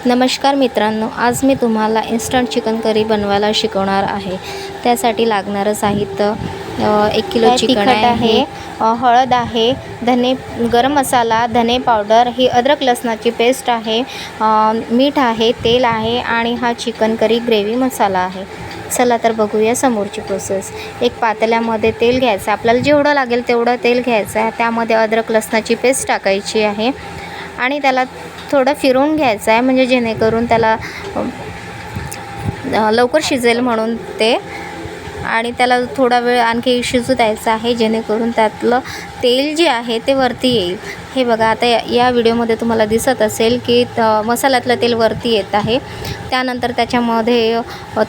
नमस्कार मित्रांनो, आज मी तुम्हाला इन्स्टंट चिकन करी बनवायला शिकवणार आहे। त्यासाठी लागणारं साहित्य 1 किलो चिकन आहे, हळद आहे, गरम मसाला, धने पावडर, ही अद्रक लसणाची पेस्ट आहे, मीठ आहे, तेल आहे आणि हा चिकन करी ग्रेव्ही मसाला आहे। चला तर बघूया समोरची प्रोसेस। एक पातेल्यामध्ये तेल घ्यायचं, आपल्याला जेवढं लागेल तेवढं तेल घ्यायचं आहे। त्यामध्ये अद्रक लसणाची पेस्ट टाकायची आहे आणि त्याला थोडं फिरवून घ्यायचं आहे, म्हणजे जेणेकरून त्याला लवकर शिजेल म्हणून ते, आणि त्याला थोडा वेळ आणखी शिजू द्यायचं आहे, जेणेकरून त्यातलं तेल जे आहे ते वरती येईल। हे बघा, आता या व्हिडिओमध्ये तुम्हाला दिसत असेल की मसाल्यातलं तेल वरती येत आहे। त्यानंतर त्याच्यामध्ये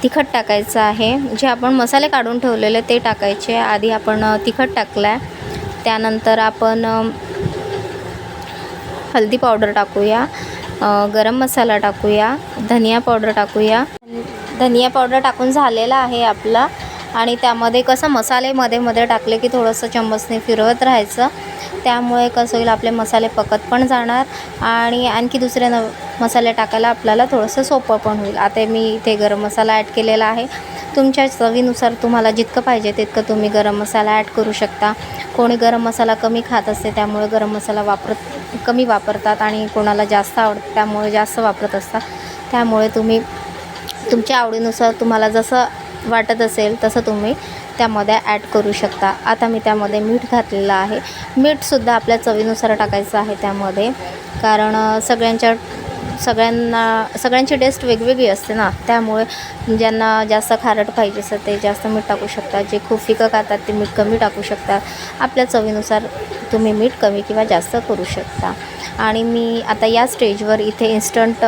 तिखट टाकायचं आहे, जे आपण मसाले काढून ठेवलेले ते टाकायचे। आधी आपण तिखट टाकलं आहे, त्यानंतर आपण हल्दी पावडर टाकूया, गरम मसाला टाकूया, धनिया पावडर टाकूया। धनिया पावडर टाकून झालेला आहे आपला, आणि त्यामध्ये कसं मसाले मध्ये टाकले की थोडंसं चम्मचने फिरवत राहायचं, त्यामुळे कसं होईल आपले मसाले पकत पण जाणार आणि आणखी दुसरे मसाले टाकायला आपल्याला थोडंसं सोपं पण होईल। आता मी इथे गरम मसाला ॲड केलेला आहे, तुमच्या चवीनुसार तुम्हाला जितकं पाहिजे तितकं तुम्ही गरम मसाला ॲड करू शकता। कोणी गरम मसाला कमी खात असते, त्यामुळे गरम मसाला कमी वापरतात, आणि कोणाला जास्त आवडतं त्यामुळे जास्त वापरत असतात। त्यामुळे तुम्ही तुमच्या आवडीनुसार तुम्हाला जसं वाटत असेल तसं तुम्ही त्यामध्ये ॲड करू शकता। आता मी त्यामध्ये मीठ घातलेलं आहे, मीठसुद्धा आपल्या चवीनुसार टाकायचं आहे त्यामध्ये, कारण सगळ्यांची टेस्ट वेगवेगळी असते ना, त्यामुळे ज्यांना जास्त खारट पाहिजे असतं ते जास्त मीठ टाकू शकतात, जे खूप फिकं खातात ते मीठ कमी टाकू शकतात। आपल्या चवीनुसार तुम्ही मीठ कमी किंवा जास्त करू शकता। आणि मी आता या स्टेजवर इथे इन्स्टंट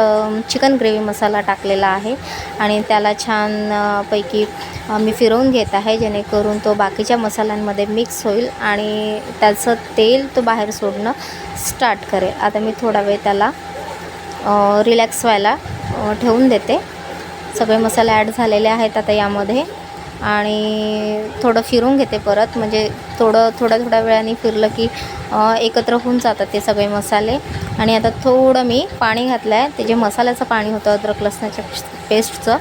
चिकन ग्रेव्ही मसाला टाकलेला आहे, आणि त्याला छान पैकी मी फिरवून घेत आहे, जेणेकरून तो बाकीच्या मसाल्यांमध्ये मिक्स होईल आणि त्याचं तेल तो बाहेर सोडणं स्टार्ट करेल। आता मी थोडा वेळ त्याला रिलॅक्स व्हायला ठेवून देते। सगळे मसाले ॲड झालेले आहेत आता यामध्ये, आणि थोडं फिरवून घेते परत, म्हणजे थोड्या वेळाने फिरलं की एकत्र होऊन जातात ते सगळे मसाले। आणि आता थोडं मी पाणी घातलं आहे, ते जे मसाल्याचं पाणी होतं अद्रक लसणाच्या पेस्टचं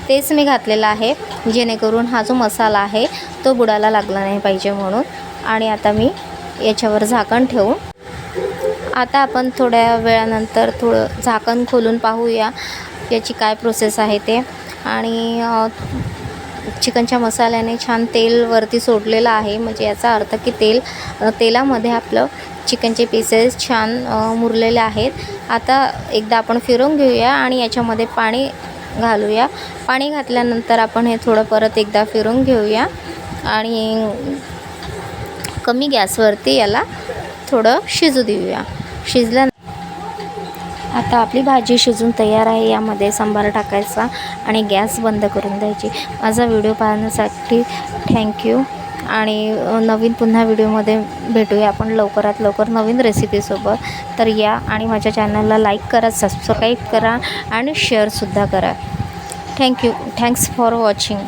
तेच मी घातलेलं आहे, जेणेकरून हा जो मसाला आहे तो बुडाला लागला नाही पाहिजे म्हणून। आणि आता मी याच्यावर झाकण ठेवून आता आपण थोड्या वेळानंतर थोडं झाकण खोलून पाहूया याची काय प्रोसेस आहे ते। आणि चिकनच्या मसाल्याने छान तेल वरती सोडलेलं आहे, म्हणजे याचा अर्थ की तेलामध्ये आपलं चिकनचे पीसेस छान मुरलेले आहेत। आता एकदा आपण फिरवून घेऊया आणि याच्यामध्ये पाणी घालूया। पाणी घातल्यानंतर आपण हे थोडं परत एकदा फिरवून घेऊया आणि कमी गॅसवरती याला थोडं शिजू देऊया। आता आपली भाजी शिजून तयार आहे, यामध्ये सांबार टाकायचा आणि गॅस बंद करून द्यायची। माझा व्हिडिओ पाहण्यासाठी थँक्यू, आणि पुन्हा व्हिडिओमध्ये भेटूया आपण लवकरात लवकर नवीन रेसिपीसोबत। तर या आणि माझ्या चॅनलला लाईक करा, सबस्क्राईब करा आणि शेअरसुद्धा करा। Thank you, thanks for watching.